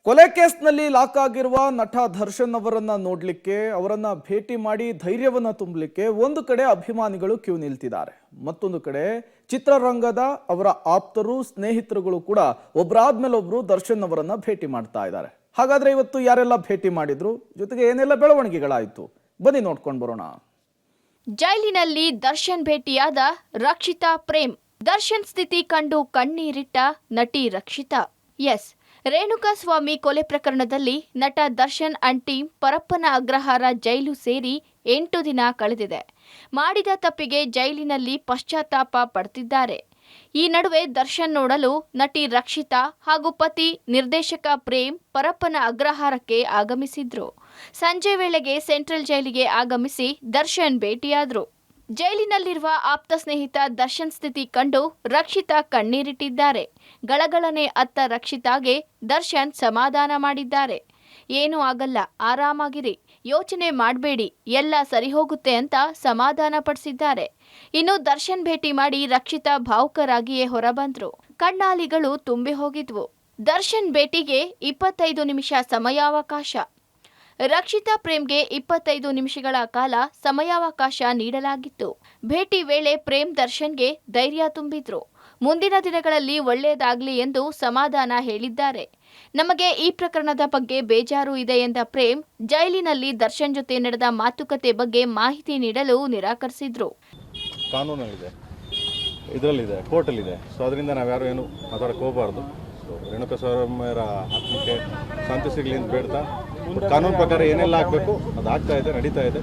ಕೊಲೆ ಕೇಸ್ನಲ್ಲಿ ಲಾಕ್ ಆಗಿರುವ ನಟ ದರ್ಶನ್ ಅವರನ್ನ ನೋಡ್ಲಿಕ್ಕೆ ಅವರನ್ನ ಭೇಟಿ ಮಾಡಿ ಧೈರ್ಯವನ್ನ ತುಂಬಲಿಕ್ಕೆ ಒಂದು ಕಡೆ ಅಭಿಮಾನಿಗಳು ಕ್ಯೂ ನಿಲ್ತಿದ್ದಾರೆ. ಮತ್ತೊಂದು ಕಡೆ ಚಿತ್ರರಂಗದ ಅವರ ಆಪ್ತರು ಸ್ನೇಹಿತರುಗಳು ಕೂಡ ಒಬ್ಬರಾದ್ಮೇಲೆ ಒಬ್ರು ದರ್ಶನ್ ಅವರನ್ನ ಭೇಟಿ ಮಾಡ್ತಾ ಇದ್ದಾರೆ. ಹಾಗಾದ್ರೆ ಇವತ್ತು ಯಾರೆಲ್ಲ ಭೇಟಿ ಮಾಡಿದ್ರು, ಜೊತೆಗೆ ಏನೆಲ್ಲ ಬೆಳವಣಿಗೆಗಳಾಯಿತು, ಬನ್ನಿ ನೋಡ್ಕೊಂಡು ಬರೋಣ. ಜೈಲಿನಲ್ಲಿ ದರ್ಶನ್ ಭೇಟಿಯಾದ ರಕ್ಷಿತಾ ಪ್ರೇಮ್. ದರ್ಶನ್ ಸ್ಥಿತಿ ಕಂಡು ಕಣ್ಣೀರಿಟ್ಟ ನಟಿ ರಕ್ಷಿತಾ. ಎಸ್, ರೇಣುಕಾಸ್ವಾಮಿ ಕೊಲೆ ಪ್ರಕರಣದಲ್ಲಿ ನಟ ದರ್ಶನ್ ಅಂಡ್ ಟೀಮ್ ಪರಪ್ಪನ ಅಗ್ರಹಾರ ಜೈಲು ಸೇರಿ 8 ದಿನ ಕಳೆದಿದೆ. ಮಾಡಿದ ತಪ್ಪಿಗೆ ಜೈಲಿನಲ್ಲಿ ಪಶ್ಚಾತ್ತಾಪ ಪಡ್ತಿದ್ದಾರೆ. ಈ ನಡುವೆ ದರ್ಶನ್ ನೋಡಲು ನಟಿ ರಕ್ಷಿತಾ ಹಾಗೂ ಪತಿ ನಿರ್ದೇಶಕ ಪ್ರೇಮ್ ಪರಪ್ಪನ ಅಗ್ರಹಾರಕ್ಕೆ ಆಗಮಿಸಿದ್ರು. ಸಂಜೆ ವೇಳೆಗೆ ಸೆಂಟ್ರಲ್ ಜೈಲಿಗೆ ಆಗಮಿಸಿ ದರ್ಶನ್ ಭೇಟಿಯಾದ್ರು. ಜೈಲಿನಲ್ಲಿರುವ ಆಪ್ತ ಸ್ನೇಹಿತ ದರ್ಶನ್ ಸ್ಥಿತಿ ಕಂಡು ರಕ್ಷಿತಾ ಕಣ್ಣೀರಿಟ್ಟಿದ್ದಾರೆ. ಗಳಗಳನೆ ಅತ್ತ ರಕ್ಷಿತಾಗೆ ದರ್ಶನ್ ಸಮಾಧಾನ ಮಾಡಿದ್ದಾರೆ. ಏನೂ ಆಗಲ್ಲ, ಆರಾಮಾಗಿರಿ, ಯೋಚನೆ ಮಾಡಬೇಡಿ, ಎಲ್ಲ ಸರಿ ಹೋಗುತ್ತೆ ಅಂತ ಸಮಾಧಾನ ಪಡಿಸಿದ್ದಾರೆ. ಇನ್ನು ದರ್ಶನ್ ಭೇಟಿ ಮಾಡಿ ರಕ್ಷಿತಾ ಭಾವುಕರಾಗಿಯೇ ಹೊರಬಂದ್ರು. ಕಣ್ಣಾಲಿಗಳು ತುಂಬಿ ಹೋಗಿದ್ವು. ದರ್ಶನ್ ಭೇಟಿಗೆ 25 ನಿಮಿಷ ಸಮಯಾವಕಾಶ. ರಕ್ಷಿತಾ ಪ್ರೇಮ್ಗೆ 25 ನಿಮಿಷಗಳ ಕಾಲ ಸಮಯಾವಕಾಶ ನೀಡಲಾಗಿತ್ತು. ಭೇಟಿ ವೇಳೆ ಪ್ರೇಮ್ ದರ್ಶನ್ಗೆ ಧೈರ್ಯ ತುಂಬಿದ್ರು. ಮುಂದಿನ ದಿನಗಳಲ್ಲಿ ಒಳ್ಳೆಯದಾಗ್ಲಿ ಎಂದು ಸಮಾಧಾನ ಹೇಳಿದ್ದಾರೆ. ನಮಗೆ ಈ ಪ್ರಕರಣದ ಬಗ್ಗೆ ಬೇಜಾರು ಇದೆ ಎಂದ ಪ್ರೇಮ್ ಜೈಲಿನಲ್ಲಿ ದರ್ಶನ್ ಜೊತೆ ನಡೆದ ಮಾತುಕತೆ ಬಗ್ಗೆ ಮಾಹಿತಿ ನೀಡಲು ನಿರಾಕರಿಸಿದ್ರು. ಕಾನೂನಲ್ಲಿದೆ, ಇದರಲ್ಲಿದೆ, ಕೋರ್ಟಲ್ಲಿದೆ. ಸೊ ಅದರಿಂದ ನಾವ್ಯಾರು ಏನು ಮಾತಾಡಕ್ಕೆ ಹೋಗಬಾರ್ದು. ರೇಣುಕಾಸ್ವಾಮಿಯವರ ಆತ್ಮಕ್ಕೆ ಶಾಂತಿ ಸಿಗಲಿ ಅಂತ ಬೇಡ್ತಾ, ಕಾನೂನು ಪ್ರಕಾರ ಏನೆಲ್ಲ ಆಗಬೇಕು ಅದು ಆಗ್ತಾ ಇದೆ, ನಡೀತಾ ಇದೆ.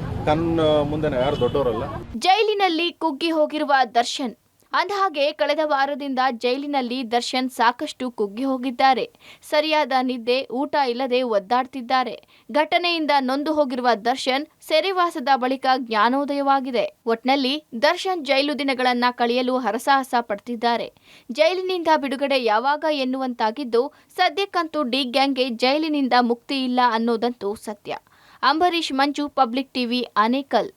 ಮುಂದೆ ನಾವು ಯಾರು ದೊಡ್ಡವರಲ್ಲ. ಜೈಲಿನಲ್ಲಿ ಕುಗ್ಗಿ ಹೋಗಿರುವ ದರ್ಶನ್. ಅಂದಹಾಗೆ ಕಳೆದ ವಾರದಿಂದ ಜೈಲಿನಲ್ಲಿ ದರ್ಶನ್ ಸಾಕಷ್ಟು ಕುಗ್ಗಿ ಹೋಗಿದ್ದಾರೆ. ಸರಿಯಾದ ನಿದ್ದೆ, ಊಟ ಇಲ್ಲದೆ ಒದ್ದಾಡ್ತಿದ್ದಾರೆ. ಘಟನೆಯಿಂದ ನೊಂದು ಹೋಗಿರುವ ದರ್ಶನ್ ಸೆರೆವಾಸದ ಬಳಿಕ ಜ್ಞಾನೋದಯವಾಗಿದೆ. ಒಟ್ನಲ್ಲಿ ದರ್ಶನ್ ಜೈಲು ದಿನಗಳನ್ನ ಕಳೆಯಲು ಹರಸಾಹಸ ಪಡ್ತಿದ್ದಾರೆ. ಜೈಲಿನಿಂದ ಬಿಡುಗಡೆ ಯಾವಾಗ ಎನ್ನುವಂತಾಗಿದ್ದು, ಸದ್ಯಕ್ಕಂತೂ ಡಿ ಗ್ಯಾಂಗ್ಗೆ ಜೈಲಿನಿಂದ ಮುಕ್ತಿ ಇಲ್ಲ ಅನ್ನೋದಂತೂ ಸತ್ಯ. ಅಂಬರೀಶ್ ಮಂಜು, ಪಬ್ಲಿಕ್ ಟಿವಿ, ಆನೇಕಲ್.